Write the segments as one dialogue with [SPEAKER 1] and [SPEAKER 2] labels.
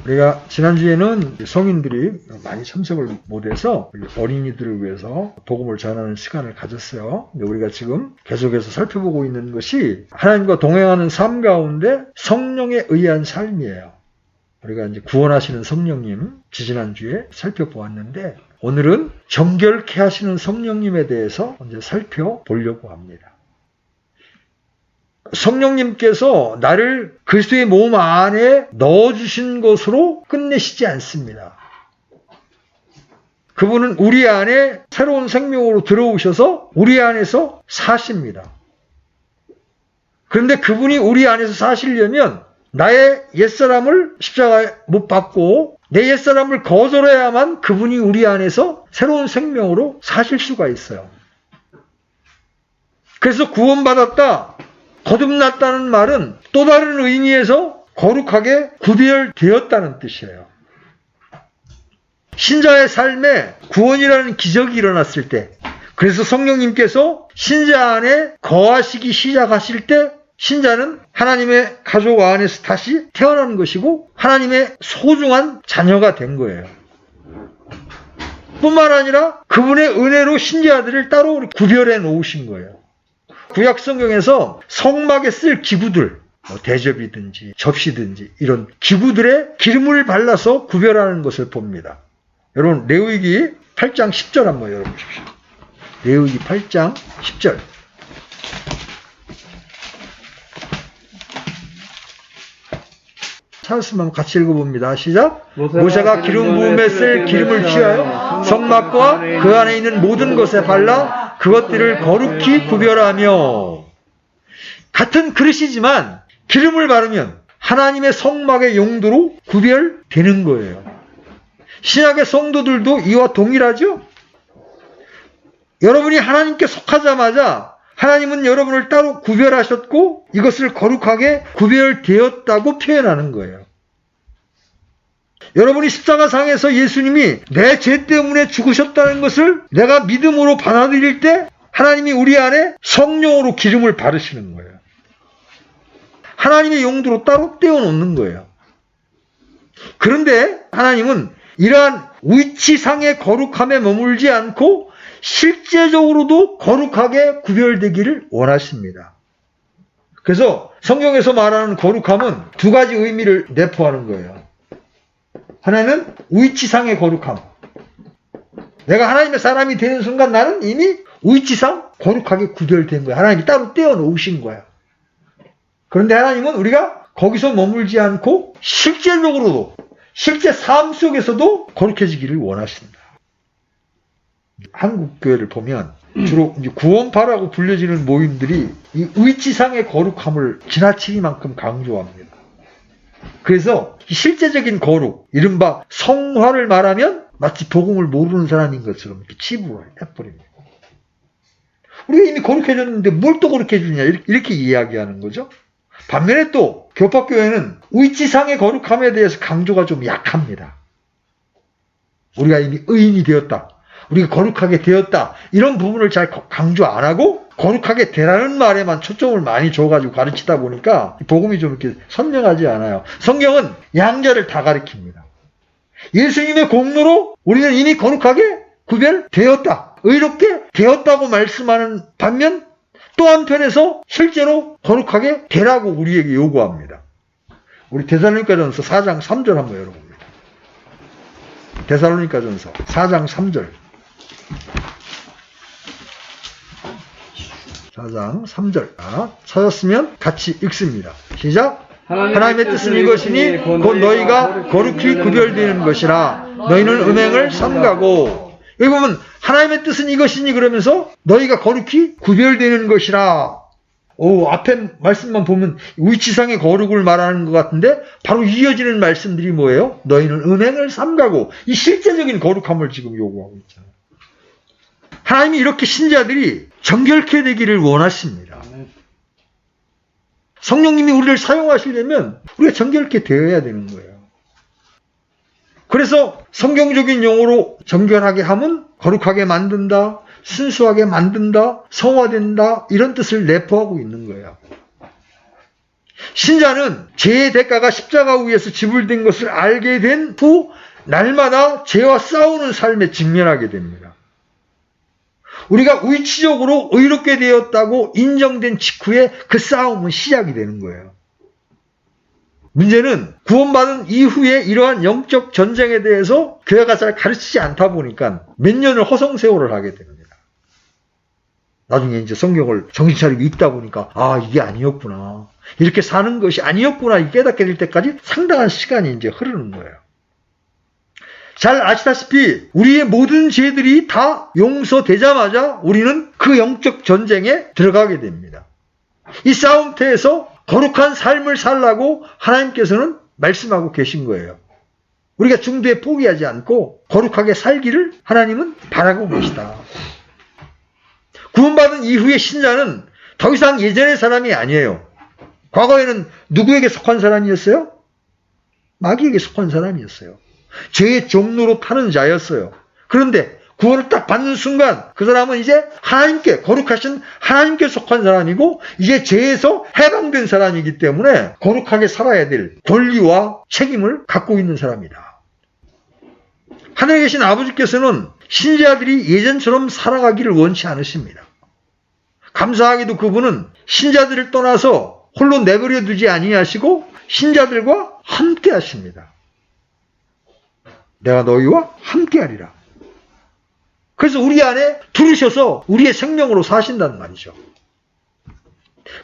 [SPEAKER 1] 우리가 지난주에는 성인들이 많이 참석을 못해서 어린이들을 위해서 복음을 전하는 시간을 가졌어요. 근데 우리가 지금 계속해서 살펴보고 있는 것이 하나님과 동행하는 삶 가운데 성령에 의한 삶이에요. 우리가 이제 구원하시는 성령님 지지난주에 살펴보았는데 오늘은 정결케 하시는 성령님에 대해서 이제 살펴보려고 합니다. 성령님께서 나를 그리스도의 몸 안에 넣어주신 것으로 끝내시지 않습니다. 그분은 우리 안에 새로운 생명으로 들어오셔서 우리 안에서 사십니다. 그런데 그분이 우리 안에서 사시려면 나의 옛사람을 십자가에 못 박고 내 옛사람을 거절해야만 그분이 우리 안에서 새로운 생명으로 사실 수가 있어요. 그래서 구원받았다, 거듭났다는 말은 또 다른 의미에서 거룩하게 구별되었다는 뜻이에요. 신자의 삶에 구원이라는 기적이 일어났을 때, 그래서 성령님께서 신자 안에 거하시기 시작하실 때 신자는 하나님의 가족 안에서 다시 태어난 것이고 하나님의 소중한 자녀가 된 거예요. 뿐만 아니라 그분의 은혜로 신자들을 따로 구별해 놓으신 거예요. 구약 성경에서 성막에 쓸 기구들, 대접이든지 접시든지 이런 기구들에 기름을 발라서 구별하는 것을 봅니다. 여러분 레위기 8장 10절 한번 열어보십시오. 레위기 8장 10절. 찾았으면 같이 읽어봅니다. 시작. 모세가 기름 부음에 쓸 기름을 취하여 성막과 그 안에 있는 모든 것에 발라 그것들을 거룩히 구별하며. 같은 그릇이지만 기름을 바르면 하나님의 성막의 용도로 구별되는 거예요. 신약의 성도들도 이와 동일하죠? 여러분이 하나님께 속하자마자 하나님은 여러분을 따로 구별하셨고 이것을 거룩하게 구별되었다고 표현하는 거예요. 여러분이 십자가상에서 예수님이 내 죄 때문에 죽으셨다는 것을 내가 믿음으로 받아들일 때 하나님이 우리 안에 성령으로 기름을 바르시는 거예요. 하나님의 용도로 따로 떼어놓는 거예요. 그런데 하나님은 이러한 위치상의 거룩함에 머물지 않고 실제적으로도 거룩하게 구별되기를 원하십니다. 그래서 성경에서 말하는 거룩함은 두 가지 의미를 내포하는 거예요. 하나는 위치상의 거룩함. 내가 하나님의 사람이 되는 순간 나는 이미 위치상 거룩하게 구별된 거야. 하나님이 따로 떼어놓으신 거야. 그런데 하나님은 우리가 거기서 머물지 않고 실제적으로도 실제 삶 속에서도 거룩해지기를 원하십니다. 한국 교회를 보면 주로 구원파라고 불려지는 모임들이 이 위치상의 거룩함을 지나치기만큼 강조합니다. 그래서 실제적인 거룩, 이른바 성화를 말하면 마치 복음을 모르는 사람인 것처럼 이렇게 치부를 해버립니다. 우리가 이미 거룩해졌는데 뭘 또 거룩해주냐 이렇게 이야기하는 거죠. 반면에 또 교파교회는 위치상의 거룩함에 대해서 강조가 좀 약합니다. 우리가 이미 의인이 되었다, 우리가 거룩하게 되었다, 이런 부분을 잘 강조 안 하고 거룩하게 되라는 말에만 초점을 많이 줘가지고 가르치다 보니까 복음이 좀 이렇게 선명하지 않아요. 성경은 양자를 다 가르칩니다. 예수님의 공로로 우리는 이미 거룩하게 구별되었다, 의롭게 되었다고 말씀하는 반면 또 한편에서 실제로 거룩하게 되라고 우리에게 요구합니다. 우리 데살로니가전서 4장 3절 한번 열어봅니다. 데살로니가전서 4장 3절. 4장 3절. 찾았으면 같이 읽습니다. 시작. 하나님의 뜻은 이것이니 곧 너희가 거룩히 구별되는 것이라. 너희는 음행을 삼가고. 여기 보면 하나님의 뜻은 이것이니 그러면서 너희가 거룩히 구별되는 것이라. 앞에 말씀만 보면 위치상의 거룩을 말하는 것 같은데 바로 이어지는 말씀들이 뭐예요? 너희는 음행을 삼가고. 이 실제적인 거룩함을 지금 요구하고 있잖아요. 하나님이 이렇게 신자들이 정결케 되기를 원하십니다. 성령님이 우리를 사용하시려면 우리가 정결케 되어야 되는 거예요. 그래서 성경적인 용어로 정결하게 하면 거룩하게 만든다, 순수하게 만든다, 성화된다, 이런 뜻을 내포하고 있는 거예요. 신자는 죄의 대가가 십자가 위에서 지불된 것을 알게 된 후 날마다 죄와 싸우는 삶에 직면하게 됩니다. 우리가 위치적으로 의롭게 되었다고 인정된 직후에 그 싸움은 시작이 되는 거예요. 문제는 구원받은 이후에 이러한 영적 전쟁에 대해서 교회가 잘 가르치지 않다 보니까 몇 년을 허송세월을 하게 됩니다. 나중에 이제 성경을 정신 차리고 읽다 보니까 이게 아니었구나. 이렇게 사는 것이 아니었구나 깨닫게 될 때까지 상당한 시간이 이제 흐르는 거예요. 잘 아시다시피 우리의 모든 죄들이 다 용서되자마자 우리는 그 영적 전쟁에 들어가게 됩니다. 이 싸움터에서 거룩한 삶을 살라고 하나님께서는 말씀하고 계신 거예요. 우리가 중도에 포기하지 않고 거룩하게 살기를 하나님은 바라고 계시다. 구원받은 이후의 신자는 더 이상 예전의 사람이 아니에요. 과거에는 누구에게 속한 사람이었어요? 마귀에게 속한 사람이었어요. 죄의 종로로 타는 자였어요. 그런데 구원을 딱 받는 순간 그 사람은 이제 하나님께, 거룩하신 하나님께 속한 사람이고 이제 죄에서 해방된 사람이기 때문에 거룩하게 살아야 될 권리와 책임을 갖고 있는 사람이다. 하늘에 계신 아버지께서는 신자들이 예전처럼 살아가기를 원치 않으십니다. 감사하게도 그분은 신자들을 떠나서 홀로 내버려 두지 아니하시고 신자들과 함께 하십니다. 내가 너희와 함께하리라. 그래서 우리 안에 들으셔서 우리의 생명으로 사신다는 말이죠.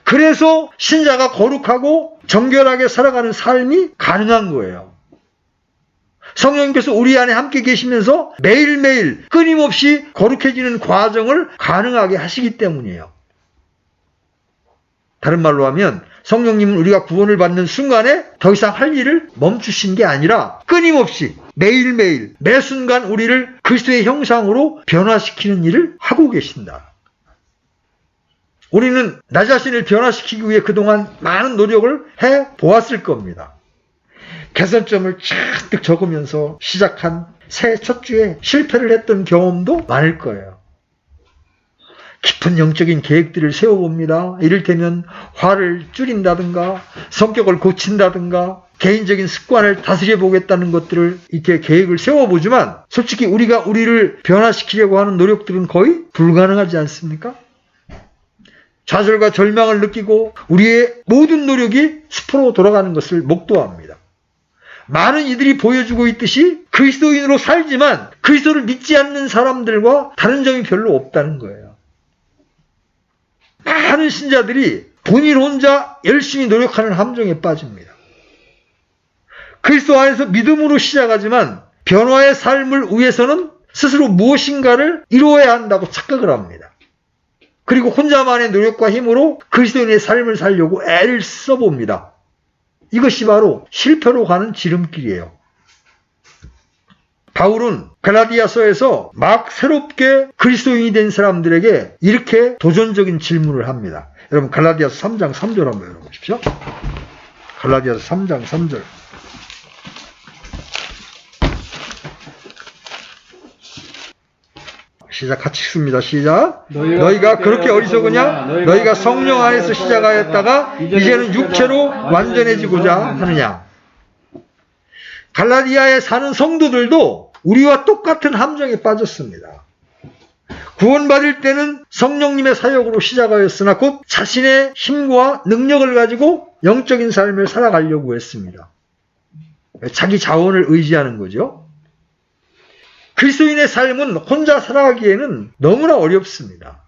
[SPEAKER 1] 그래서 신자가 거룩하고 정결하게 살아가는 삶이 가능한 거예요. 성령님께서 우리 안에 함께 계시면서 매일매일 끊임없이 거룩해지는 과정을 가능하게 하시기 때문이에요. 다른 말로 하면 성령님은 우리가 구원을 받는 순간에 더 이상 할 일을 멈추신 게 아니라 끊임없이 매일매일 매 순간 우리를 그리스도의 형상으로 변화시키는 일을 하고 계신다. 우리는 나 자신을 변화시키기 위해 그동안 많은 노력을 해보았을 겁니다. 개선점을 잔뜩 적으면서 시작한 새해 첫 주에 실패를 했던 경험도 많을 거예요. 깊은 영적인 계획들을 세워봅니다. 이를테면 화를 줄인다든가 성격을 고친다든가 개인적인 습관을 다스려보겠다는 것들을 이렇게 계획을 세워보지만 솔직히 우리가 우리를 변화시키려고 하는 노력들은 거의 불가능하지 않습니까? 좌절과 절망을 느끼고 우리의 모든 노력이 수포로 돌아가는 것을 목도합니다. 많은 이들이 보여주고 있듯이 그리스도인으로 살지만 그리스도를 믿지 않는 사람들과 다른 점이 별로 없다는 거예요. 많은 신자들이 본인 혼자 열심히 노력하는 함정에 빠집니다. 그리스도 안에서 믿음으로 시작하지만 변화의 삶을 위해서는 스스로 무엇인가를 이루어야 한다고 착각을 합니다. 그리고 혼자만의 노력과 힘으로 그리스도인의 삶을 살려고 애를 써봅니다. 이것이 바로 실패로 가는 지름길이에요. 바울은 갈라디아서에서 막 새롭게 그리스도인이 된 사람들에게 이렇게 도전적인 질문을 합니다. 여러분 갈라디아서 3장 3절 한번 열어보십시오. 갈라디아서 3장 3절. 시작 같이 읽습니다. 시작. 너희가 그렇게 어리석으냐? 너희가 성령 안에서 시작하였다가 이제는 육체로 완전해지고자 하느냐? 갈라디아에 사는 성도들도 우리와 똑같은 함정에 빠졌습니다. 구원받을 때는 성령님의 사역으로 시작하였으나 곧 자신의 힘과 능력을 가지고 영적인 삶을 살아가려고 했습니다. 자기 자원을 의지하는 거죠. 그리스도인의 삶은 혼자 살아가기에는 너무나 어렵습니다.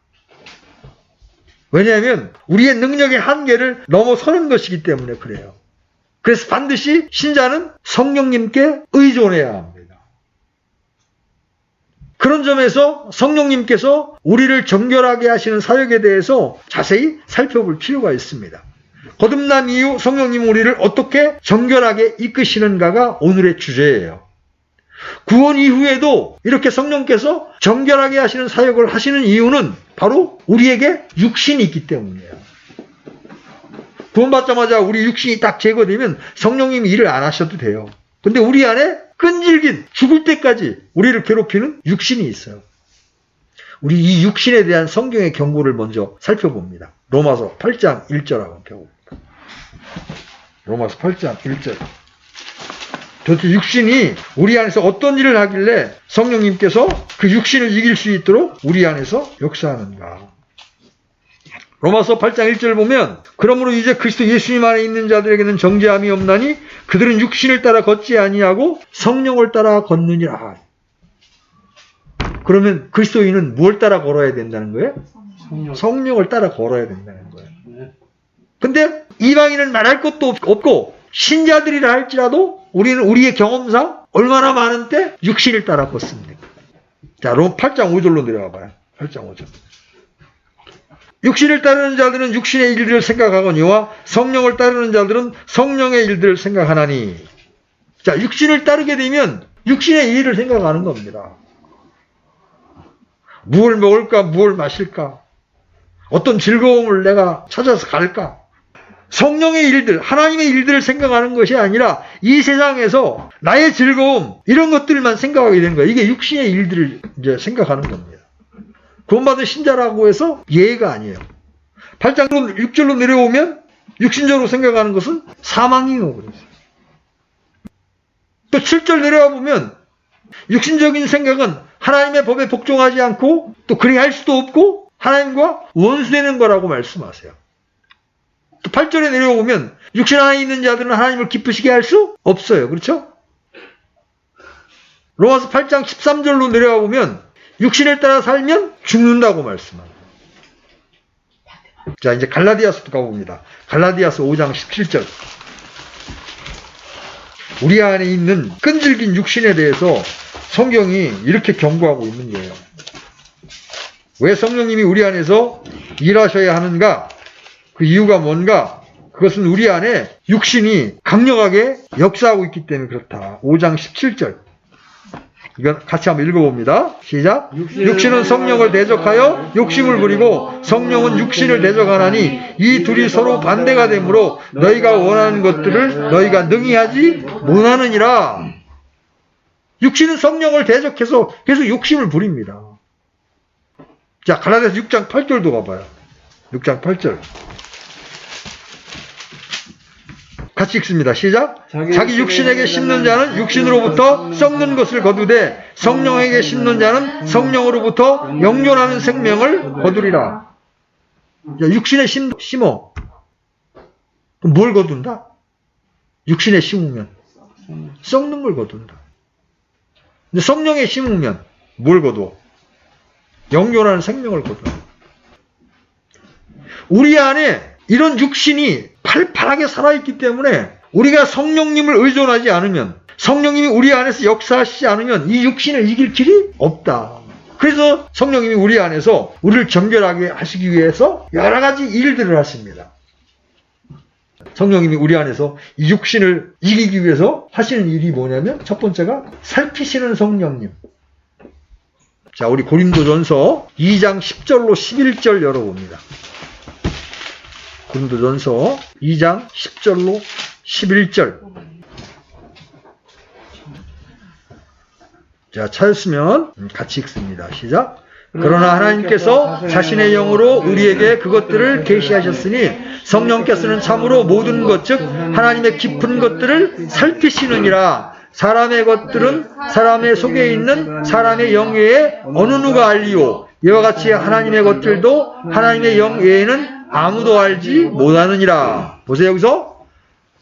[SPEAKER 1] 왜냐하면 우리의 능력의 한계를 넘어서는 것이기 때문에 그래요. 그래서 반드시 신자는 성령님께 의존해야 합니다. 그런 점에서 성령님께서 우리를 정결하게 하시는 사역에 대해서 자세히 살펴볼 필요가 있습니다. 거듭난 이후 성령님은 우리를 어떻게 정결하게 이끄시는가가 오늘의 주제예요. 구원 이후에도 이렇게 성령께서 정결하게 하시는 사역을 하시는 이유는 바로 우리에게 육신이 있기 때문이에요. 구원받자마자 우리 육신이 딱 제거되면 성령님이 일을 안 하셔도 돼요. 근데 우리 안에 끈질긴 죽을 때까지 우리를 괴롭히는 육신이 있어요. 우리 이 육신에 대한 성경의 경고를 먼저 살펴봅니다. 로마서 8장 1절 한번 펴봅니다. 로마서 8장 1절. 도대체 육신이 우리 안에서 어떤 일을 하길래 성령님께서 그 육신을 이길 수 있도록 우리 안에서 역사하는가. 로마서 8장 1절 보면 그러므로 이제 그리스도 예수님 안에 있는 자들에게는 정죄함이 없나니 그들은 육신을 따라 걷지 아니하고 성령을 따라 걷느니라. 그러면 그리스도인은 무엇을 따라 걸어야 된다는 거예요? 성령을 따라 걸어야 된다는 거예요. 근데 이방인은 말할 것도 없고 신자들이라 할지라도 우리는 우리의 경험상 얼마나 많은 때 육신을 따라 걷습니까? 자, 롬 8장 5절로 내려가 봐요. 8장 5절. 육신을 따르는 자들은 육신의 일들을 생각하거니와 성령을 따르는 자들은 성령의 일들을 생각하나니. 자, 육신을 따르게 되면 육신의 일을 생각하는 겁니다. 무엇을 먹을까, 무엇을 마실까, 어떤 즐거움을 내가 찾아서 갈까. 성령의 일들, 하나님의 일들을 생각하는 것이 아니라 이 세상에서 나의 즐거움 이런 것들만 생각하게 되는 거예요. 이게 육신의 일들을 이제 생각하는 겁니다. 구원받은 신자라고 해서 예의가 아니에요. 8장으로 6절로 내려오면 육신적으로 생각하는 것은 사망이요. 그래서. 또 7절 내려와 보면 육신적인 생각은 하나님의 법에 복종하지 않고 또 그리 할 수도 없고 하나님과 원수되는 거라고 말씀하세요. 또 8절에 내려오면 육신 안에 있는 자들은 하나님을 기쁘시게 할 수 없어요. 그렇죠? 로마서 8장 13절로 내려와 보면 육신을 따라 살면 죽는다고 말씀합니다. 자, 이제 갈라디아서도 가봅니다. 갈라디아서 5장 17절. 우리 안에 있는 끈질긴 육신에 대해서 성경이 이렇게 경고하고 있는 거예요. 왜 성령님이 우리 안에서 일하셔야 하는가? 그 이유가 뭔가? 그것은 우리 안에 육신이 강력하게 역사하고 있기 때문에 그렇다. 5장 17절. 이건 같이 한번 읽어봅니다. 시작. 육신은 성령을 대적하여 욕심을 부리고 성령은 육신을 대적하나니 이 둘이 서로 반대가 되므로 너희가 원하는 것들을 너희가 능히 하지 못하느니라. 육신은 성령을 대적해서 계속 욕심을 부립니다. 자, 갈라디아서 6장 8절도 가봐요. 6장 8절. 같이 읽습니다. 시작. 자기 육신에게 심는 자는 육신으로부터 썩는 것을 거두되 성령에게 심는 자는 성령으로부터 영존하는 생명을 거두리라. 자, 육신에 심어. 그럼 뭘 거둔다? 육신에 심으면 썩는 걸 거둔다. 근데 성령에 심으면 뭘 거두어? 영존하는 생명을 거두어. 우리 안에 이런 육신이 팔팔하게 살아있기 때문에 우리가 성령님을 의존하지 않으면, 성령님이 우리 안에서 역사하시지 않으면 이 육신을 이길 길이 없다. 그래서 성령님이 우리 안에서 우리를 정결하게 하시기 위해서 여러 가지 일들을 하십니다. 성령님이 우리 안에서 이 육신을 이기기 위해서 하시는 일이 뭐냐면 첫 번째가 살피시는 성령님. 자, 우리 고린도전서 2장 10절로 11절 열어봅니다. 고린도전서 2장 10절로 11절. 자, 찾았으면 같이 읽습니다. 시작. 그러나 하나님께서 자신의 영으로 우리에게 그것들을 계시하셨으니 성령께서는 참으로 모든 것 즉 하나님의 깊은 것들을 살피시느니라. 사람의 것들은 사람의 속에 있는 사람의 영 외에 어느 누가 알리오. 이와 같이 하나님의 것들도 하나님의 영 외에는 아무도 알지 못하느니라. 보세요. 여기서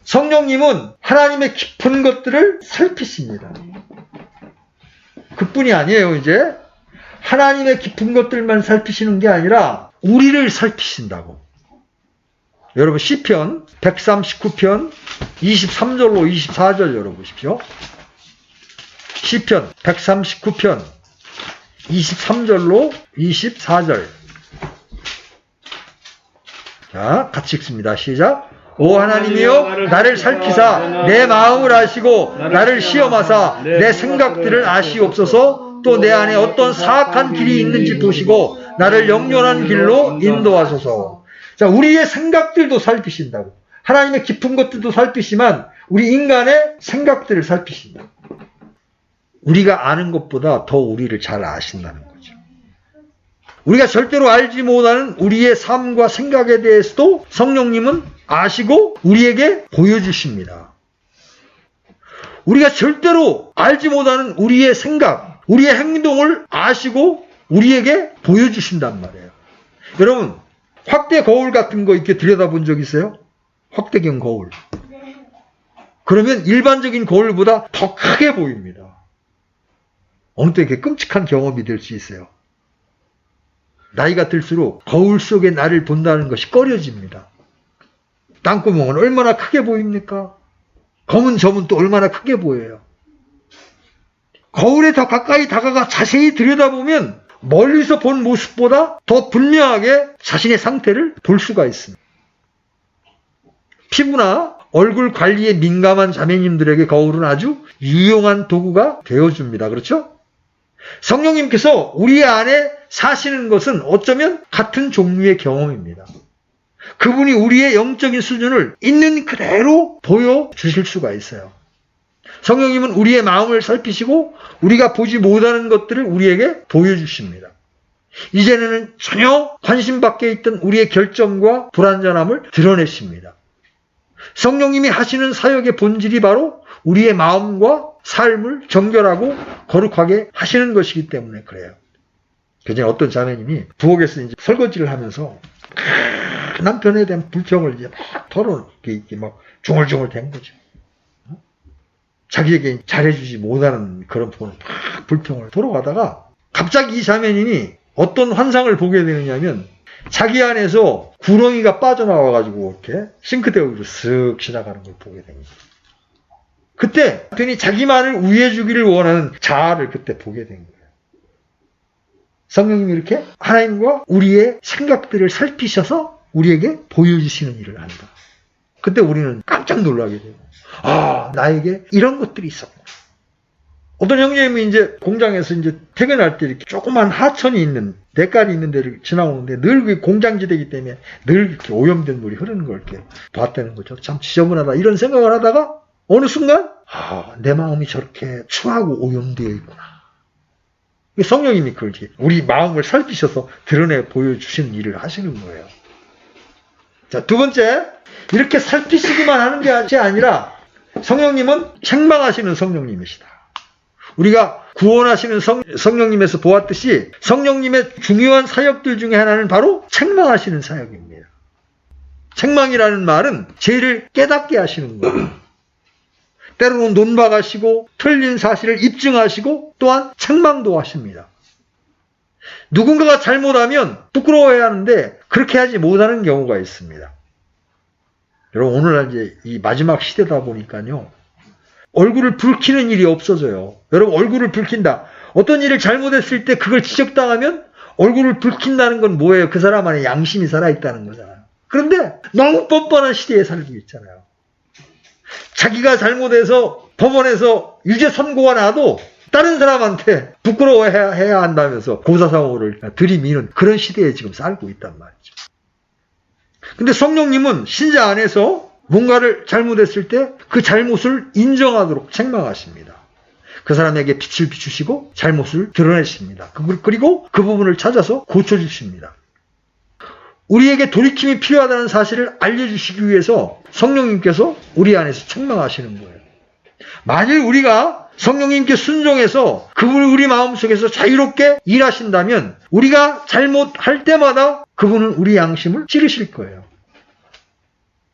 [SPEAKER 1] 성령님은 하나님의 깊은 것들을 살피십니다. 그뿐이 아니에요. 이제 하나님의 깊은 것들만 살피시는 게 아니라 우리를 살피신다고. 여러분 시편 139편 23절로 24절 열어보십시오. 시편 139편 23절로 24절. 자, 같이 읽습니다. 시작. 오 하나님이여 나를 살피사 내 마음을 아시고 나를 시험하사 내 생각들을 아시옵소서. 또 내 안에 어떤 사악한 길이 있는지 보시고 나를 영존한 길로 인도하소서. 자, 우리의 생각들도 살피신다고. 하나님의 깊은 것들도 살피시지만 우리 인간의 생각들을 살피신다. 우리가 아는 것보다 더 우리를 잘 아신다는 거죠. 우리가 절대로 알지 못하는 우리의 삶과 생각에 대해서도 성령님은 아시고 우리에게 보여주십니다. 우리가 절대로 알지 못하는 우리의 생각, 우리의 행동을 아시고 우리에게 보여주신단 말이에요. 여러분, 확대 거울 같은 거 이렇게 들여다본 적 있어요? 확대경 거울. 그러면 일반적인 거울보다 더 크게 보입니다. 어느 때 이렇게 끔찍한 경험이 될 수 있어요. 나이가 들수록 거울 속에 나를 본다는 것이 꺼려집니다. 땅구멍은 얼마나 크게 보입니까? 검은 점은 또 얼마나 크게 보여요. 거울에 더 가까이 다가가 자세히 들여다보면 멀리서 본 모습보다 더 분명하게 자신의 상태를 볼 수가 있습니다. 피부나 얼굴 관리에 민감한 자매님들에게 거울은 아주 유용한 도구가 되어줍니다. 그렇죠? 성령님께서 우리 안에 사시는 것은 어쩌면 같은 종류의 경험입니다. 그분이 우리의 영적인 수준을 있는 그대로 보여주실 수가 있어요. 성령님은 우리의 마음을 살피시고 우리가 보지 못하는 것들을 우리에게 보여주십니다. 이제는 전혀 관심 밖에 있던 우리의 결정과 불완전함을 드러내십니다. 성령님이 하시는 사역의 본질이 바로 우리의 마음과 삶을 정결하고 거룩하게 하시는 것이기 때문에 그래요. 그전에 어떤 자매님이 부엌에서 이제 설거지를 하면서 남편에 대한 불평을 이제 막 이렇게 막 중얼중얼 댄 거죠. 자기에게 잘해주지 못하는 그런 부분을 막 불평을 돌아가다가 갑자기 이 자매님이 어떤 환상을 보게 되느냐면 자기 안에서 구렁이가 빠져나와가지고 이렇게 싱크대 위로 쓱 지나가는 걸 보게 됩니다. 그때 남편이 자기만을 우애해주기를 원하는 자아를 그때 보게 된 거예요. 성령님이 이렇게 하나님과 우리의 생각들을 살피셔서 우리에게 보여주시는 일을 한다. 그때 우리는 깜짝 놀라게 되고, 아, 나에게 이런 것들이 있었구나. 어떤 형제님이 이제 공장에서 이제 퇴근할 때 이렇게 조그만 하천이 있는, 대깔이 있는 데를 지나오는데 늘 그 공장지대이기 때문에 늘 이렇게 오염된 물이 흐르는 걸 이렇게 봤다는 거죠. 참 지저분하다. 이런 생각을 하다가 어느 순간, 아, 내 마음이 저렇게 추하고 오염되어 있구나. 성령님이 그렇게 우리 마음을 살피셔서 드러내 보여주시는 일을 하시는 거예요. 자, 두 번째, 이렇게 살피시기만 하는 게 아니라 성령님은 책망하시는 성령님이시다. 우리가 구원하시는 성령님에서 보았듯이 성령님의 중요한 사역들 중에 하나는 바로 책망하시는 사역입니다. 책망이라는 말은 죄를 깨닫게 하시는 거예요. 때로는 논박하시고 틀린 사실을 입증하시고 또한 책망도 하십니다. 누군가가 잘못하면 부끄러워해야 하는데 그렇게 하지 못하는 경우가 있습니다. 여러분, 오늘날 이제 이 마지막 시대다 보니까요, 얼굴을 붉히는 일이 없어져요. 여러분, 얼굴을 붉힌다. 어떤 일을 잘못했을 때 그걸 지적당하면 얼굴을 붉힌다는 건 뭐예요? 그 사람 안에 양심이 살아있다는 거잖아요. 그런데 너무 뻔뻔한 시대에 살고 있잖아요. 자기가 잘못해서 법원에서 유죄 선고가 나도 다른 사람한테 부끄러워해야 한다면서 고사사고를 들이미는 그런 시대에 지금 살고 있단 말이죠. 근데 성령님은 신자 안에서 뭔가를 잘못했을 때 그 잘못을 인정하도록 책망하십니다. 그 사람에게 빛을 비추시고 잘못을 드러내십니다. 그리고 그 부분을 찾아서 고쳐주십니다. 우리에게 돌이킴이 필요하다는 사실을 알려주시기 위해서 성령님께서 우리 안에서 책망하시는 거예요. 만일 우리가 성령님께 순종해서 그분을 우리 마음속에서 자유롭게 일하신다면 우리가 잘못할 때마다 그분은 우리 양심을 찌르실 거예요.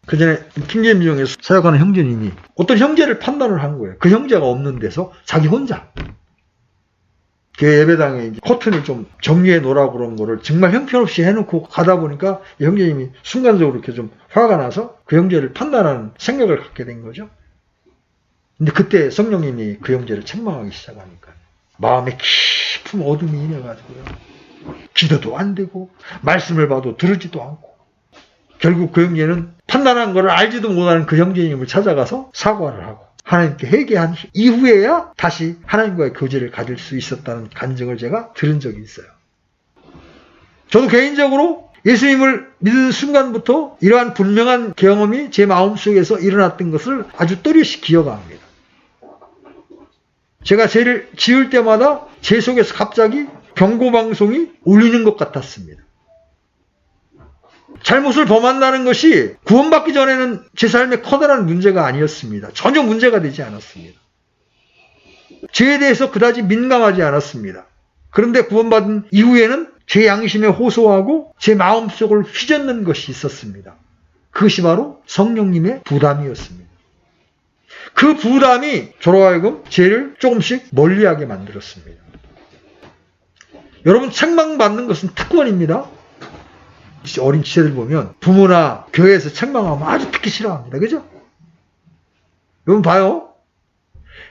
[SPEAKER 1] 그전에 킹제임정에서 사역하는 형제님이 어떤 형제를 판단을 한 거예요. 그 형제가 없는 데서 자기 혼자 교회 예배당에 커튼을 좀 정리해 놓으라고 그런 거를 정말 형편없이 해놓고 가다 보니까 이 형제님이 순간적으로 이렇게 좀 화가 나서 그 형제를 판단하는 생각을 갖게 된 거죠. 근데 그때 성령님이 그 형제를 책망하기 시작하니까 마음에 깊은 어둠이 임해가지고요, 기도도 안 되고 말씀을 봐도 들으지도 않고 결국 그 형제는 판단한 거를 알지도 못하는 그 형제님을 찾아가서 사과를 하고 하나님께 회개한 이후에야 다시 하나님과의 교제를 가질 수 있었다는 간증을 제가 들은 적이 있어요. 저도 개인적으로 예수님을 믿은 순간부터 이러한 분명한 경험이 제 마음속에서 일어났던 것을 아주 또렷이 기억합니다. 제가 죄를 지을 때마다 제 속에서 갑자기 경고방송이 울리는 것 같았습니다. 잘못을 범한다는 것이 구원받기 전에는 제 삶에 커다란 문제가 아니었습니다. 전혀 문제가 되지 않았습니다. 죄에 대해서 그다지 민감하지 않았습니다. 그런데 구원받은 이후에는 제 양심에 호소하고 제 마음속을 휘젓는 것이 있었습니다. 그것이 바로 성령님의 부담이었습니다. 그 부담이 저로 하여금 죄를 조금씩 멀리하게 만들었습니다. 여러분, 책망받는 것은 특권입니다. 어린 지체들 보면 부모나 교회에서 책망하면 아주 듣기 싫어합니다. 그죠? 여러분 봐요.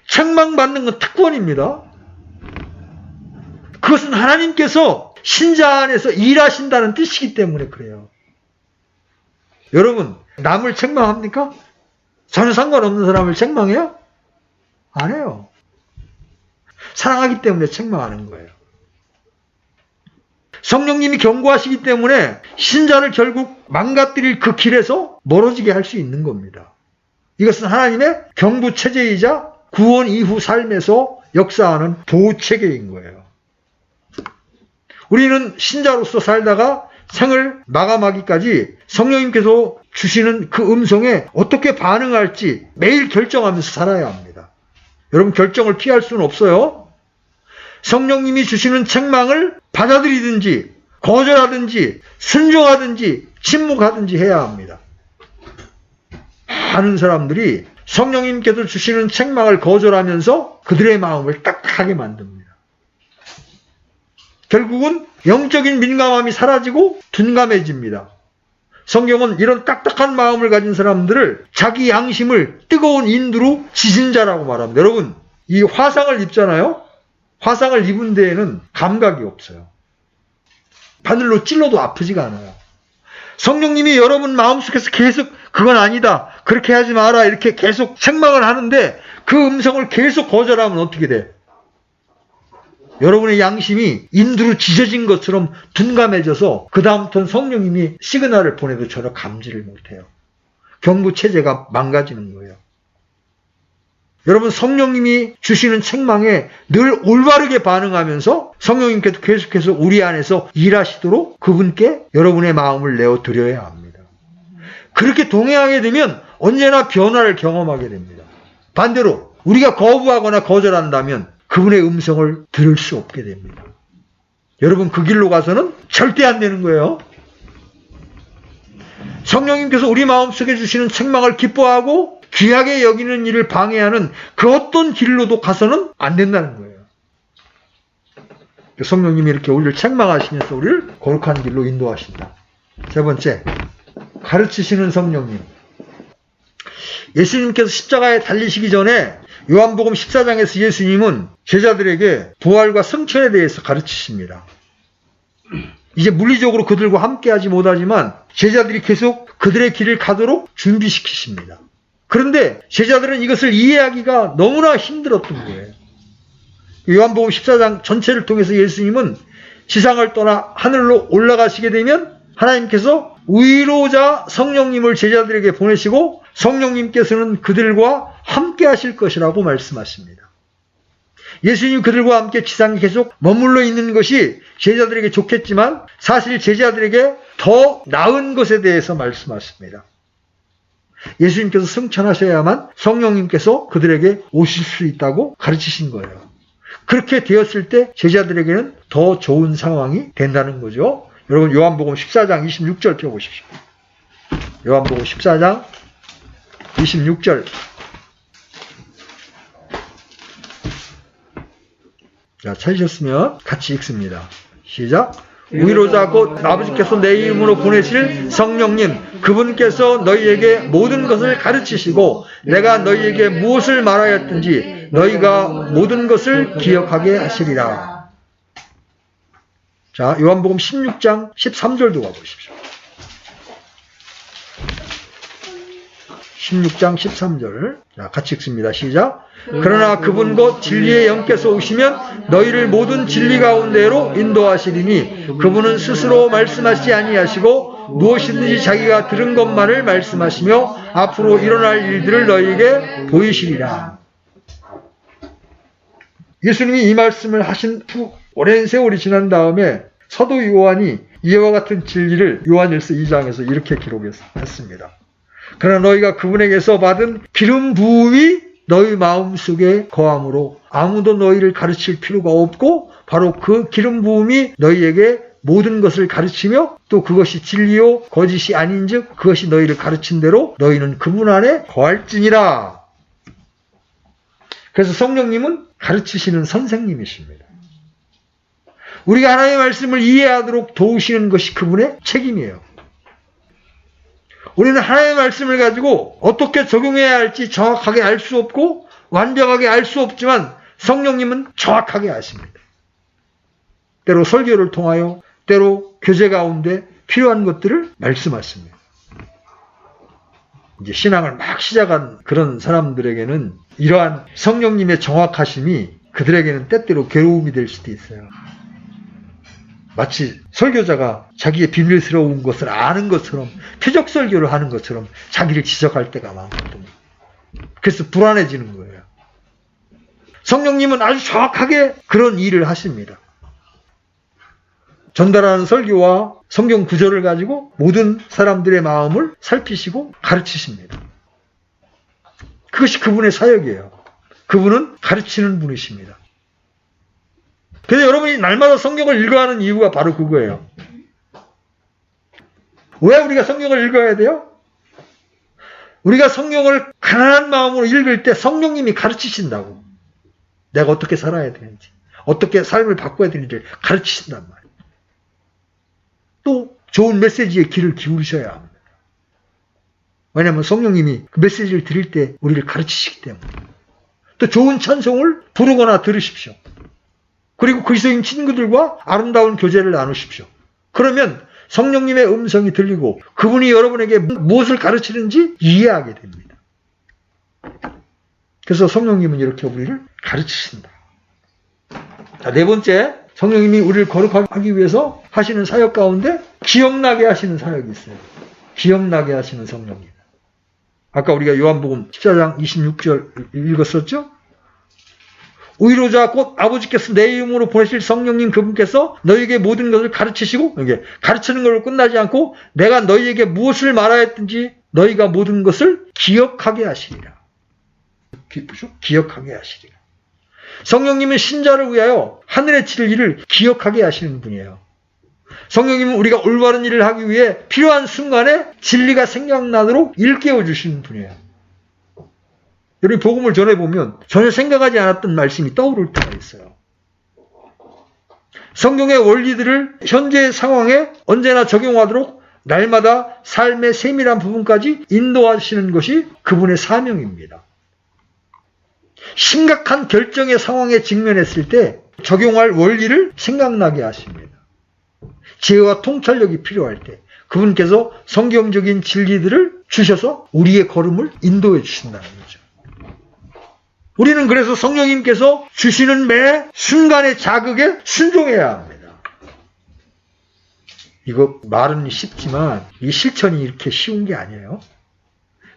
[SPEAKER 1] 책망받는 건 특권입니다. 그것은 하나님께서 신자 안에서 일하신다는 뜻이기 때문에 그래요. 여러분, 남을 책망합니까? 전혀 상관없는 사람을 책망해요? 안 해요. 사랑하기 때문에 책망하는 거예요. 성령님이 경고하시기 때문에 신자를 결국 망가뜨릴 그 길에서 멀어지게 할 수 있는 겁니다. 이것은 하나님의 경부체제이자 구원 이후 삶에서 역사하는 보호체계인 거예요. 우리는 신자로서 살다가 생을 마감하기까지 성령님께서 주시는 그 음성에 어떻게 반응할지 매일 결정하면서 살아야 합니다. 여러분, 결정을 피할 수는 없어요. 성령님이 주시는 책망을 받아들이든지 거절하든지 순종하든지 침묵하든지 해야 합니다. 많은 사람들이 성령님께서 주시는 책망을 거절하면서 그들의 마음을 딱딱하게 만듭니다. 결국은 영적인 민감함이 사라지고 둔감해집니다. 성경은 이런 딱딱한 마음을 가진 사람들을 자기 양심을 뜨거운 인두로 지진 자라고 말합니다. 여러분, 이 화상을 입잖아요. 화상을 입은 데에는 감각이 없어요. 바늘로 찔러도 아프지가 않아요. 성령님이 여러분 마음속에서 계속 그건 아니다, 그렇게 하지 마라, 이렇게 계속 책망을 하는데 그 음성을 계속 거절하면 어떻게 돼? 여러분의 양심이 인두로 지져진 것처럼 둔감해져서 그 다음부터는 성령님이 시그널을 보내도 전혀 감지를 못해요. 경부체제가 망가지는 거예요. 여러분, 성령님이 주시는 책망에 늘 올바르게 반응하면서 성령님께서 계속해서 우리 안에서 일하시도록 그분께 여러분의 마음을 내어드려야 합니다. 그렇게 동행하게 되면 언제나 변화를 경험하게 됩니다. 반대로 우리가 거부하거나 거절한다면 그분의 음성을 들을 수 없게 됩니다. 여러분, 그 길로 가서는 절대 안 되는 거예요. 성령님께서 우리 마음속에 주시는 책망을 기뻐하고 귀하게 여기는 일을 방해하는 그 어떤 길로도 가서는 안 된다는 거예요. 성령님이 이렇게 우리를 책망하시면서 우리를 거룩한 길로 인도하신다. 세 번째, 가르치시는 성령님. 예수님께서 십자가에 달리시기 전에 요한복음 14장에서 예수님은 제자들에게 부활과 승천에 대해서 가르치십니다. 이제 물리적으로 그들과 함께하지 못하지만 제자들이 계속 그들의 길을 가도록 준비시키십니다. 그런데 제자들은 이것을 이해하기가 너무나 힘들었던 거예요. 요한복음 14장 전체를 통해서 예수님은 지상을 떠나 하늘로 올라가시게 되면 하나님께서 위로자 성령님을 제자들에게 보내시고 성령님께서는 그들과 함께 하실 것이라고 말씀하십니다. 예수님 그들과 함께 지상에 계속 머물러 있는 것이 제자들에게 좋겠지만 사실 제자들에게 더 나은 것에 대해서 말씀하십니다. 예수님께서 승천하셔야만 성령님께서 그들에게 오실 수 있다고 가르치신 거예요. 그렇게 되었을 때 제자들에게는 더 좋은 상황이 된다는 거죠. 여러분, 요한복음 14장 26절 펴보십시오. 요한복음 14장 26절. 자, 찾으셨으면 같이 읽습니다. 시작. 위로자 곧 아버지께서 내 이름으로 보내실 성령님, 그분께서 너희에게 모든 것을 가르치시고 내가 너희에게 무엇을 말하였든지 너희가 모든 것을 기억하게 하시리라. 자, 요한복음 16장 13절도 가보십시오. 16장 13절. 자, 같이 읽습니다. 시작. 그러나 그분 곧 진리의 영께서 오시면 너희를 모든 진리 가운데로 인도하시리니 그분은 스스로 말씀하시지 아니하시고 무엇이든지 자기가 들은 것만을 말씀하시며 앞으로 일어날 일들을 너희에게 보이시리라. 예수님이 이 말씀을 하신 후 오랜 세월이 지난 다음에 사도 요한이 이와 같은 진리를 요한일서 2장에서 이렇게 기록했습니다. 그러나 너희가 그분에게서 받은 기름 부음이 너희 마음속에 거함으로 아무도 너희를 가르칠 필요가 없고 바로 그 기름 부음이 너희에게 모든 것을 가르치며 또 그것이 진리요 거짓이 아닌즉 그것이 너희를 가르친 대로 너희는 그분 안에 거할지니라. 그래서 성령님은 가르치시는 선생님이십니다. 우리가 하나님의 말씀을 이해하도록 도우시는 것이 그분의 책임이에요. 우리는 하나님의 말씀을 가지고 어떻게 적용해야 할지 정확하게 알 수 없고 완벽하게 알 수 없지만 성령님은 정확하게 아십니다. 때로 설교를 통하여 때로 교제 가운데 필요한 것들을 말씀하십니다. 이제 신앙을 막 시작한 그런 사람들에게는 이러한 성령님의 정확하심이 그들에게는 때때로 괴로움이 될 수도 있어요. 마치 설교자가 자기의 비밀스러운 것을 아는 것처럼 표적 설교를 하는 것처럼 자기를 지적할 때가 많거든요. 그래서 불안해지는 거예요. 성령님은 아주 정확하게 그런 일을 하십니다. 전달하는 설교와 성경 구절을 가지고 모든 사람들의 마음을 살피시고 가르치십니다. 그것이 그분의 사역이에요. 그분은 가르치는 분이십니다. 그래서 여러분이 날마다 성경을 읽어야 하는 이유가 바로 그거예요. 왜 우리가 성경을 읽어야 돼요? 우리가 성경을 가난한 마음으로 읽을 때 성령님이 가르치신다고. 내가 어떻게 살아야 되는지, 어떻게 삶을 바꿔야 되는지 가르치신단 말이에요. 또 좋은 메시지에 귀를 기울이셔야 합니다. 왜냐하면 성령님이 그 메시지를 드릴 때 우리를 가르치시기 때문에. 또 좋은 찬송을 부르거나 들으십시오. 그리고 그리스도인 친구들과 아름다운 교제를 나누십시오. 그러면 성령님의 음성이 들리고 그분이 여러분에게 무엇을 가르치는지 이해하게 됩니다. 그래서 성령님은 이렇게 우리를 가르치신다. 자, 네 번째, 성령님이 우리를 거룩하기 위해서 하시는 사역 가운데 기억나게 하시는 사역이 있어요. 기억나게 하시는 성령님. 아까 우리가 요한복음 14장 26절 읽었었죠? 의로자 곧 아버지께서 내 이름으로 보내실 성령님 그분께서 너희에게 모든 것을 가르치시고, 이게 가르치는 걸로 끝나지 않고 내가 너희에게 무엇을 말하였든지 너희가 모든 것을 기억하게 하시리라. 기억하게 하시리라. 성령님은 신자를 위하여 하늘의 진리를 기억하게 하시는 분이에요. 성령님은 우리가 올바른 일을 하기 위해 필요한 순간에 진리가 생각나도록 일깨워 주시는 분이에요. 여러분 복음을 전해보면 전혀 생각하지 않았던 말씀이 떠오를 때가 있어요. 성경의 원리들을 현재의 상황에 언제나 적용하도록 날마다 삶의 세밀한 부분까지 인도하시는 것이 그분의 사명입니다. 심각한 결정의 상황에 직면했을 때 적용할 원리를 생각나게 하십니다. 지혜와 통찰력이 필요할 때 그분께서 성경적인 진리들을 주셔서 우리의 걸음을 인도해 주신다는 거죠. 우리는 그래서 성령님께서 주시는 매 순간의 자극에 순종해야 합니다. 이거 말은 쉽지만 이 실천이 이렇게 쉬운 게 아니에요.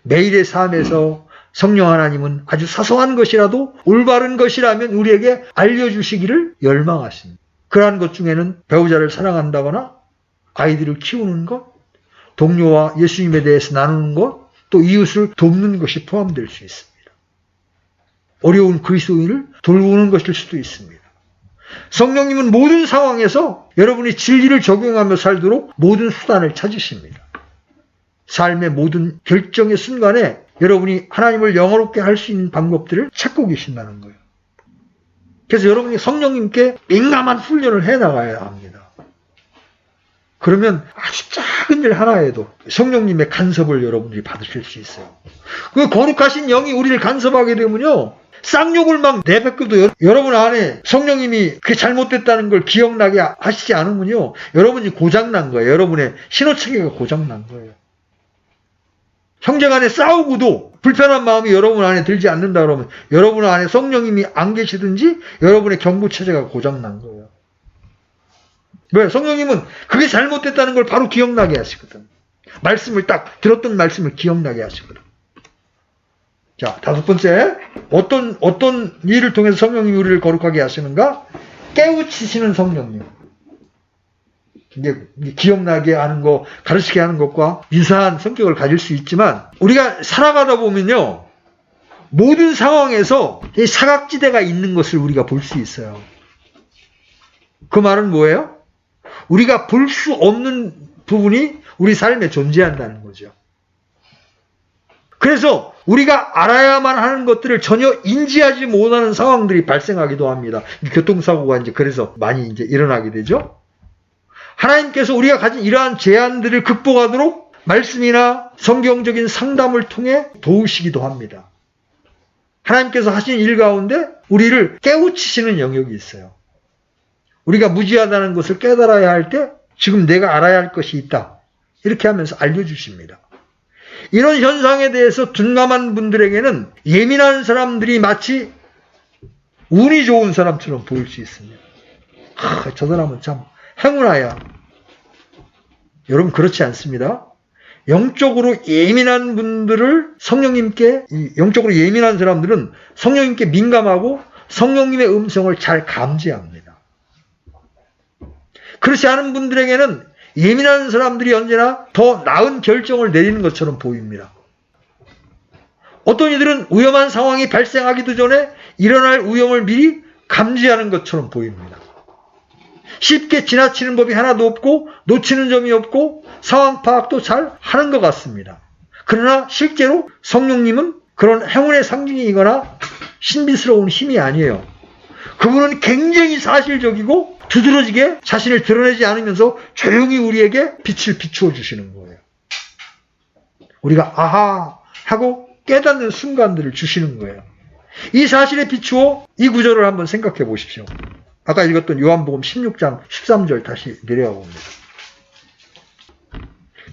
[SPEAKER 1] 매일의 삶에서 성령 하나님은 아주 사소한 것이라도 올바른 것이라면 우리에게 알려주시기를 열망하십니다. 그러한 것 중에는 배우자를 사랑한다거나 아이들을 키우는 것, 동료와 예수님에 대해서 나누는 것, 또 이웃을 돕는 것이 포함될 수 있습니다. 어려운 그리스도인을 돌보는 것일 수도 있습니다. 성령님은 모든 상황에서 여러분이 진리를 적용하며 살도록 모든 수단을 찾으십니다. 삶의 모든 결정의 순간에 여러분이 하나님을 영화롭게 할 수 있는 방법들을 찾고 계신다는 거예요. 그래서 여러분이 성령님께 민감한 훈련을 해나가야 합니다. 그러면 아주 작은 일 하나에도 성령님의 간섭을 여러분들이 받으실 수 있어요. 그 거룩하신 영이 우리를 간섭하게 되면요, 쌍욕을 막 내뱉고도 여러분 안에 성령님이 그게 잘못됐다는 걸 기억나게 하시지 않으면요, 여러분이 고장난 거예요. 여러분의 신호체계가 고장난 거예요. 형제간에 싸우고도 불편한 마음이 여러분 안에 들지 않는다 그러면 여러분 안에 성령님이 안 계시든지 여러분의 경부체제가 고장난 거예요. 왜? 성령님은 그게 잘못됐다는 걸 바로 기억나게 하시거든. 말씀을 딱 들었던 말씀을 기억나게 하시거든. 자, 다섯 번째, 어떤 일을 통해서 성령님이 우리를 거룩하게 하시는가? 깨우치시는 성령님. 이제 기억나게 하는 거, 가르치게 하는 것과 유사한 성격을 가질 수 있지만, 우리가 살아가다 보면요, 모든 상황에서 이 사각지대가 있는 것을 우리가 볼 수 있어요. 그 말은 뭐예요? 우리가 볼 수 없는 부분이 우리 삶에 존재한다는 거죠. 그래서 우리가 알아야만 하는 것들을 전혀 인지하지 못하는 상황들이 발생하기도 합니다. 교통사고가 이제 그래서 많이 이제 일어나게 되죠. 하나님께서 우리가 가진 이러한 제한들을 극복하도록 말씀이나 성경적인 상담을 통해 도우시기도 합니다. 하나님께서 하신 일 가운데 우리를 깨우치시는 영역이 있어요. 우리가 무지하다는 것을 깨달아야 할 때 지금 내가 알아야 할 것이 있다. 이렇게 하면서 알려주십니다. 이런 현상에 대해서 둔감한 분들에게는 예민한 사람들이 마치 운이 좋은 사람처럼 보일 수 있습니다. 저 사람은 참 행운아야. 여러분 그렇지 않습니다. 영적으로 예민한 분들을 성령님께, 영적으로 예민한 사람들은 성령님께 민감하고 성령님의 음성을 잘 감지합니다. 그렇지 않은 분들에게는 예민한 사람들이 언제나 더 나은 결정을 내리는 것처럼 보입니다. 어떤 이들은 위험한 상황이 발생하기도 전에 일어날 위험을 미리 감지하는 것처럼 보입니다. 쉽게 지나치는 법이 하나도 없고 놓치는 점이 없고 상황 파악도 잘 하는 것 같습니다. 그러나 실제로 성령님은 그런 행운의 상징이거나 신비스러운 힘이 아니에요. 그분은 굉장히 사실적이고 두드러지게 자신을 드러내지 않으면서 조용히 우리에게 빛을 비추어 주시는 거예요. 우리가 아하 하고 깨닫는 순간들을 주시는 거예요. 이 사실에 비추어 이 구절을 한번 생각해 보십시오. 아까 읽었던 요한복음 16장 13절 다시 내려가 봅니다.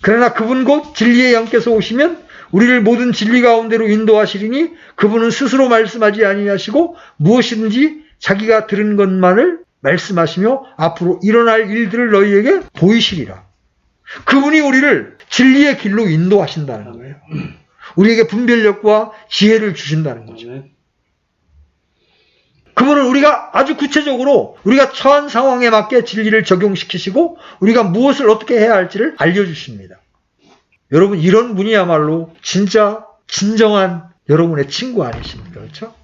[SPEAKER 1] 그러나 그분 곧 진리의 영께서 오시면 우리를 모든 진리 가운데로 인도하시리니 그분은 스스로 말씀하지 아니하시고 무엇이든지 자기가 들은 것만을 말씀하시며 앞으로 일어날 일들을 너희에게 보이시리라. 그분이 우리를 진리의 길로 인도하신다는 거예요. 우리에게 분별력과 지혜를 주신다는 거죠. 그분은 우리가 아주 구체적으로 우리가 처한 상황에 맞게 진리를 적용시키시고 우리가 무엇을 어떻게 해야 할지를 알려주십니다. 여러분 이런 분이야말로 진짜 진정한 여러분의 친구 아니십니까? 그렇죠?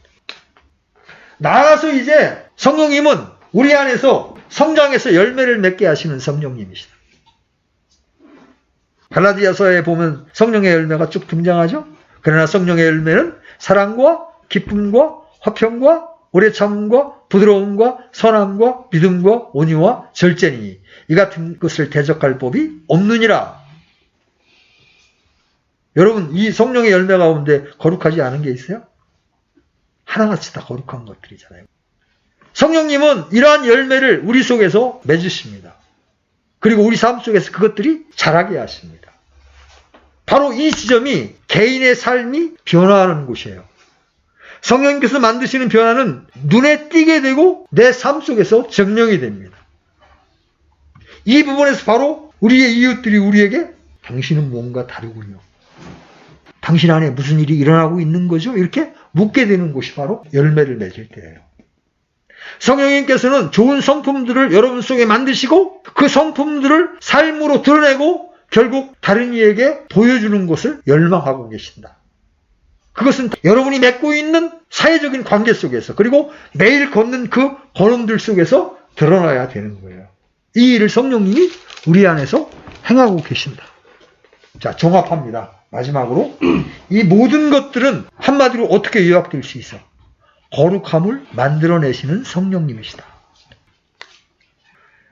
[SPEAKER 1] 나아가서 이제 성령님은 우리 안에서 성장해서 열매를 맺게 하시는 성령님이시다. 갈라디아서에 보면 성령의 열매가 쭉 등장하죠. 그러나 성령의 열매는 사랑과 기쁨과 화평과 오래 참음과 부드러움과 선함과 믿음과 온유와 절제니 이 같은 것을 대적할 법이 없느니라. 여러분 이 성령의 열매 가운데 거룩하지 않은 게 있어요? 하나같이 다 거룩한 것들이잖아요. 성령님은 이러한 열매를 우리 속에서 맺으십니다. 그리고 우리 삶 속에서 그것들이 자라게 하십니다. 바로 이 지점이 개인의 삶이 변화하는 곳이에요. 성령님께서 만드시는 변화는 눈에 띄게 되고 내 삶 속에서 증명이 됩니다. 이 부분에서 바로 우리의 이웃들이 우리에게 당신은 뭔가 다르군요. 당신 안에 무슨 일이 일어나고 있는 거죠? 이렇게 묻게 되는 곳이 바로 열매를 맺을 때예요. 성령님께서는 좋은 성품들을 여러분 속에 만드시고 그 성품들을 삶으로 드러내고 결국 다른 이에게 보여주는 것을 열망하고 계신다. 그것은 여러분이 맺고 있는 사회적인 관계 속에서 그리고 매일 걷는 그 걸음들 속에서 드러나야 되는 거예요. 이 일을 성령님이 우리 안에서 행하고 계신다. 자, 종합합니다. 마지막으로 이 모든 것들은 한마디로 어떻게 요약될 수 있어? 거룩함을 만들어내시는 성령님이시다.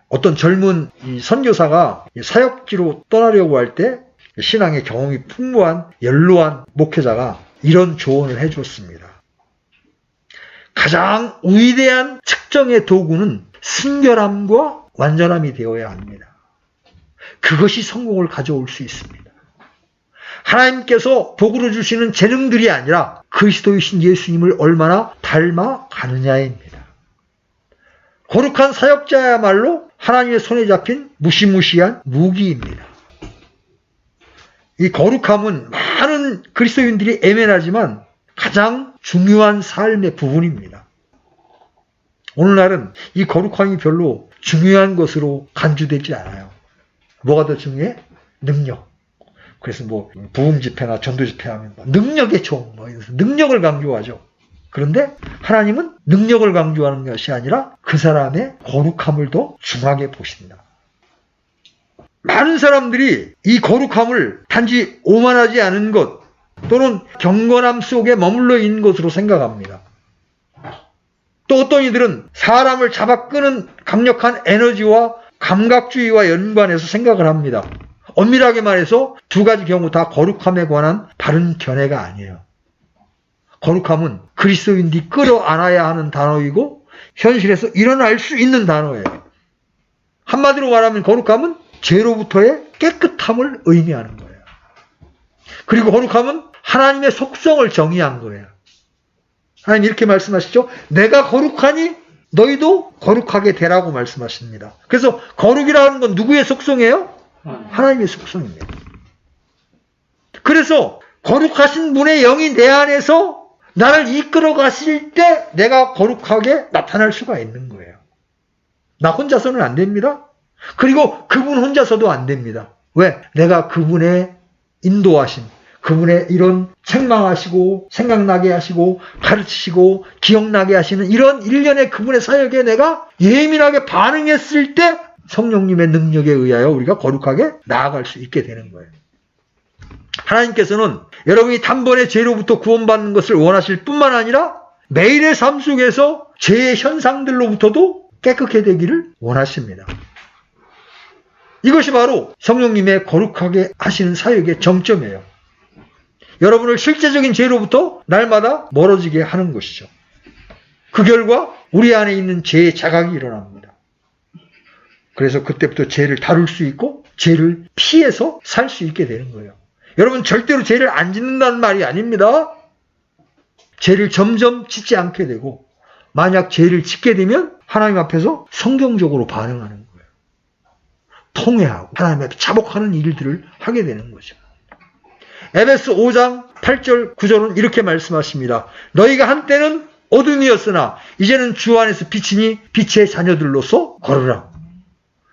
[SPEAKER 1] 어떤 젊은 선교사가 사역지로 떠나려고 할 때 신앙의 경험이 풍부한 연로한 목회자가 이런 조언을 해줬습니다. 가장 위대한 측정의 도구는 순결함과 완전함이 되어야 합니다. 그것이 성공을 가져올 수 있습니다. 하나님께서 복으로 주시는 재능들이 아니라 그리스도이신 예수님을 얼마나 닮아가느냐입니다. 거룩한 사역자야말로 하나님의 손에 잡힌 무시무시한 무기입니다. 이 거룩함은 많은 그리스도인들이 애매하지만 가장 중요한 삶의 부분입니다. 오늘날은 이 거룩함이 별로 중요한 것으로 간주되지 않아요. 뭐가 더 중요해? 능력. 그래서 뭐 부흥 집회나 전도 집회하면 능력의 종, 이래서 능력을 강조하죠. 그런데 하나님은 능력을 강조하는 것이 아니라 그 사람의 거룩함을 더 중하게 보신다. 많은 사람들이 이 거룩함을 단지 오만하지 않은 것 또는 경건함 속에 머물러 있는 것으로 생각합니다. 또 어떤 이들은 사람을 잡아 끄는 강력한 에너지와 감각주의와 연관해서 생각을 합니다. 엄밀하게 말해서 두 가지 경우 다 거룩함에 관한 바른 견해가 아니에요. 거룩함은 그리스도인들이 끌어안아야 하는 단어이고 현실에서 일어날 수 있는 단어예요. 한마디로 말하면 거룩함은 죄로부터의 깨끗함을 의미하는 거예요. 그리고 거룩함은 하나님의 속성을 정의한 거예요. 하나님 이렇게 말씀하시죠. 내가 거룩하니 너희도 거룩하게 되라고 말씀하십니다. 그래서 거룩이라는 건 누구의 속성이에요? 하나님의 속성입니다. 그래서 거룩하신 분의 영이 내 안에서 나를 이끌어 가실 때 내가 거룩하게 나타날 수가 있는 거예요. 나 혼자서는 안 됩니다. 그리고 그분 혼자서도 안 됩니다. 왜? 내가 그분의 인도하심, 그분의 이런 책망하시고 생각나게 하시고 가르치시고 기억나게 하시는 이런 일련의 그분의 사역에 내가 예민하게 반응했을 때 성령님의 능력에 의하여 우리가 거룩하게 나아갈 수 있게 되는 거예요. 하나님께서는 여러분이 단번에 죄로부터 구원받는 것을 원하실 뿐만 아니라 매일의 삶 속에서 죄의 현상들로부터도 깨끗게 되기를 원하십니다. 이것이 바로 성령님의 거룩하게 하시는 사역의 정점이에요. 여러분을 실제적인 죄로부터 날마다 멀어지게 하는 것이죠. 그 결과 우리 안에 있는 죄의 자각이 일어납니다. 그래서 그때부터 죄를 다룰 수 있고 죄를 피해서 살 수 있게 되는 거예요. 여러분 절대로 죄를 안 짓는다는 말이 아닙니다. 죄를 점점 짓지 않게 되고 만약 죄를 짓게 되면 하나님 앞에서 성경적으로 반응하는 거예요. 통회하고 하나님 앞에 자복하는 일들을 하게 되는 거죠. 에베소 5장 8절 9절은 이렇게 말씀하십니다. 너희가 한때는 어둠이었으나 이제는 주 안에서 빛이니 빛의 자녀들로서 걸으라.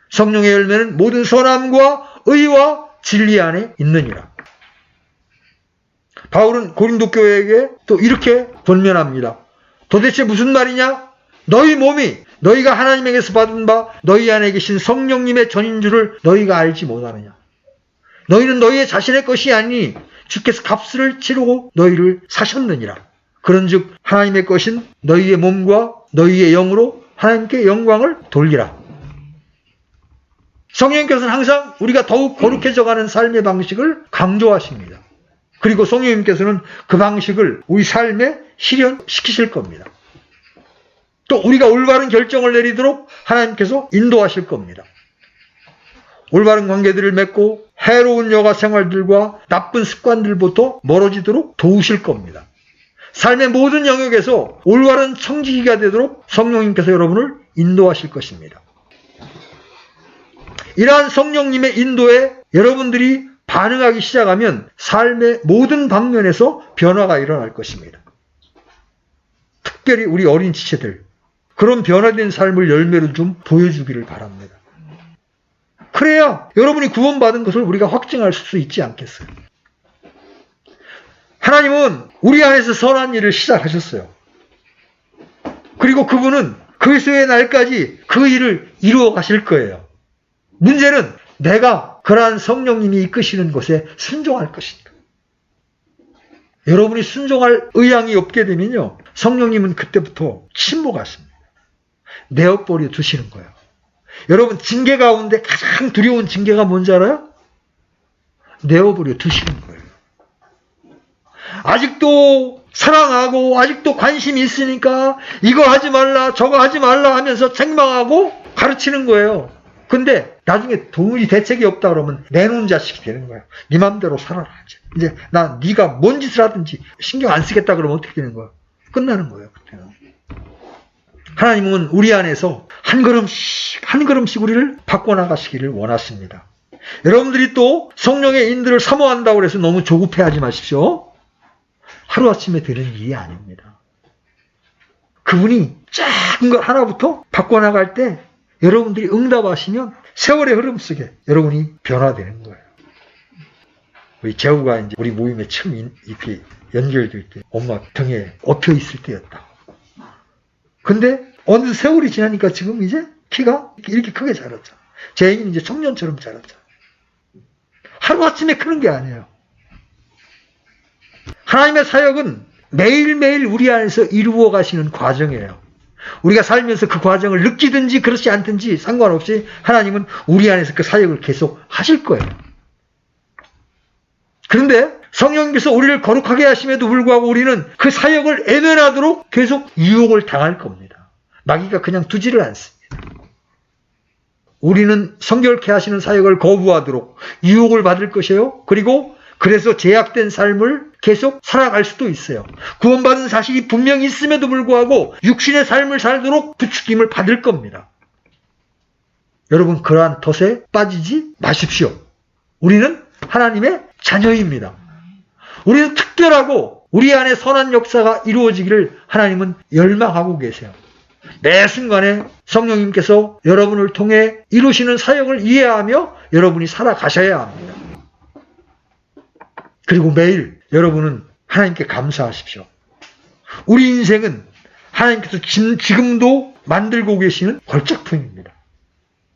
[SPEAKER 1] 성령의 열매는 모든 선함과 의와 진리 안에 있느니라. 바울은 고린도 교회에게 또 이렇게 권면합니다. 도대체 무슨 말이냐? 너희 몸이 너희가 하나님에게서 받은 바 너희 안에 계신 성령님의 전인 줄을 너희가 알지 못하느냐? 너희는 너희의 자신의 것이 아니니 주께서 값을 치르고 너희를 사셨느니라. 그런즉 하나님의 것인 너희의 몸과 너희의 영으로 하나님께 영광을 돌리라. 성령님께서는 항상 우리가 더욱 거룩해져가는 삶의 방식을 강조하십니다. 그리고 성령님께서는 그 방식을 우리 삶에 실현시키실 겁니다. 또 우리가 올바른 결정을 내리도록 하나님께서 인도하실 겁니다. 올바른 관계들을 맺고 해로운 여가 생활들과 나쁜 습관들부터 멀어지도록 도우실 겁니다. 삶의 모든 영역에서 올바른 청지기가 되도록 성령님께서 여러분을 인도하실 것입니다. 이러한 성령님의 인도에 여러분들이 반응하기 시작하면 삶의 모든 방면에서 변화가 일어날 것입니다. 특별히 우리 어린 지체들, 그런 변화된 삶을 열매로 좀 보여주기를 바랍니다. 그래야 여러분이 구원받은 것을 우리가 확증할 수 있지 않겠어요? 하나님은 우리 안에서 선한 일을 시작하셨어요. 그리고 그분은 그리스도의 날까지 그 일을 이루어 가실 거예요. 문제는 내가 그러한 성령님이 이끄시는 것에 순종할 것입니다. 여러분이 순종할 의향이 없게 되면요, 성령님은 그때부터 침묵하십니다. 내어버려 두시는 거예요. 여러분 징계 가운데 가장 두려운 징계가 뭔지 알아요? 내어버려 두시는 거예요. 아직도 사랑하고 아직도 관심이 있으니까 이거 하지 말라 저거 하지 말라 하면서 책망하고 가르치는 거예요. 근데 나중에 도무지 대책이 없다 그러면 내놓은 자식이 되는 거예요. 네 맘대로 살아라. 이제 네가 뭔 짓을 하든지 신경 안 쓰겠다 그러면 어떻게 되는 거예요? 끝나는 거예요. 그때는. 하나님은 우리 안에서 한 걸음씩 우리를 바꿔나가시기를 원하십니다. 여러분들이 또 성령의 인도를 사모한다고 해서 너무 조급해하지 마십시오. 하루아침에 되는 일이 아닙니다. 그분이 작은 것 하나부터 바꿔나갈 때 여러분들이 응답하시면 세월의 흐름 속에 여러분이 변화되는 거예요. 우리 재우가 이제 우리 모임에 처음 이렇게 연결될 때 엄마 등에 엎여 있을 때였다. 근데 어느 세월이 지나니까 지금 이제 키가 이렇게 크게 자랐죠. 재인이 이제 청년처럼 자랐죠. 하루아침에 크는 게 아니에요. 하나님의 사역은 매일매일 우리 안에서 이루어 가시는 과정이에요. 우리가 살면서 그 과정을 느끼든지 그렇지 않든지 상관없이 하나님은 우리 안에서 그 사역을 계속 하실 거예요. 그런데 성령님께서 우리를 거룩하게 하심에도 불구하고 우리는 그 사역을 애면하도록 계속 유혹을 당할 겁니다. 마귀가 그냥 두지를 않습니다. 우리는 성결케 하시는 사역을 거부하도록 유혹을 받을 것이에요. 그리고 그래서 제약된 삶을 계속 살아갈 수도 있어요. 구원받은 사실이 분명히 있음에도 불구하고 육신의 삶을 살도록 부추김을 받을 겁니다. 여러분, 그러한 덫에 빠지지 마십시오. 우리는 하나님의 자녀입니다. 우리는 특별하고 우리 안에 선한 역사가 이루어지기를 하나님은 열망하고 계세요. 매 순간에 성령님께서 여러분을 통해 이루시는 사역을 이해하며 여러분이 살아가셔야 합니다. 그리고 매일 여러분은 하나님께 감사하십시오. 우리 인생은 하나님께서 지금도 만들고 계시는 걸작품입니다.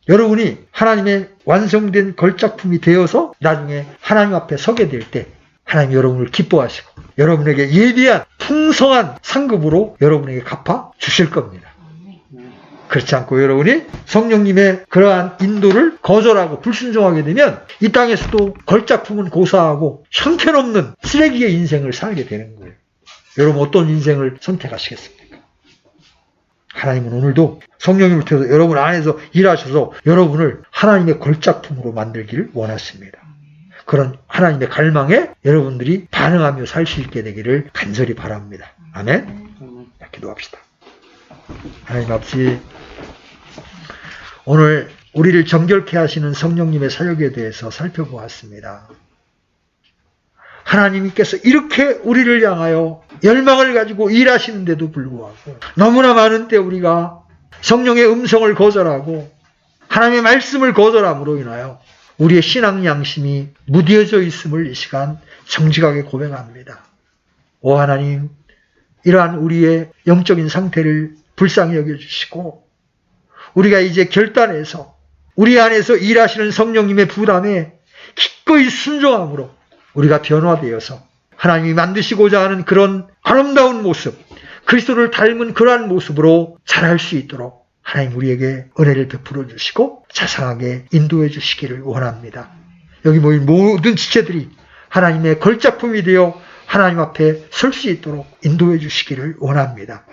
[SPEAKER 1] 여러분이 하나님의 완성된 걸작품이 되어서 나중에 하나님 앞에 서게 될 때 하나님 여러분을 기뻐하시고 여러분에게 예비한 풍성한 상급으로 여러분에게 갚아 주실 겁니다. 그렇지 않고 여러분이 성령님의 그러한 인도를 거절하고 불순종하게 되면 이 땅에서도 걸작품은 고사하고 형편없는 쓰레기의 인생을 살게 되는 거예요. 여러분 어떤 인생을 선택하시겠습니까? 하나님은 오늘도 성령님을 통해서 여러분 안에서 일하셔서 여러분을 하나님의 걸작품으로 만들기를 원하십니다. 그런 하나님의 갈망에 여러분들이 반응하며 살 수 있게 되기를 간절히 바랍니다. 아멘? 기도합시다. 하나님 아버지, 오늘 우리를 정결케 하시는 성령님의 사역에 대해서 살펴보았습니다. 하나님께서 이렇게 우리를 향하여 열망을 가지고 일하시는데도 불구하고 너무나 많은 때 우리가 성령의 음성을 거절하고 하나님의 말씀을 거절함으로 인하여 우리의 신앙 양심이 무뎌져 있음을 이 시간 정직하게 고백합니다. 오 하나님, 이러한 우리의 영적인 상태를 불쌍히 여겨주시고 우리가 이제 결단해서 우리 안에서 일하시는 성령님의 부담에 기꺼이 순종함으로 우리가 변화되어서 하나님이 만드시고자 하는 그런 아름다운 모습, 그리스도를 닮은 그러한 모습으로 자랄 수 있도록 하나님 우리에게 은혜를 베풀어 주시고 자상하게 인도해 주시기를 원합니다. 여기 모인 모든 지체들이 하나님의 걸작품이 되어 하나님 앞에 설 수 있도록 인도해 주시기를 원합니다.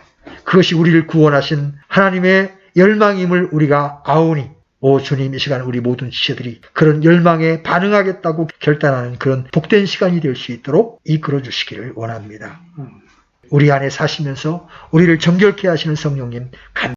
[SPEAKER 1] 그것이 우리를 구원하신 하나님의 열망임을 우리가 아오니 오 주님, 이 시간 우리 모든 지체들이 그런 열망에 반응하겠다고 결단하는 그런 복된 시간이 될 수 있도록 이끌어 주시기를 원합니다. 우리 안에 사시면서 우리를 정결케 하시는 성령님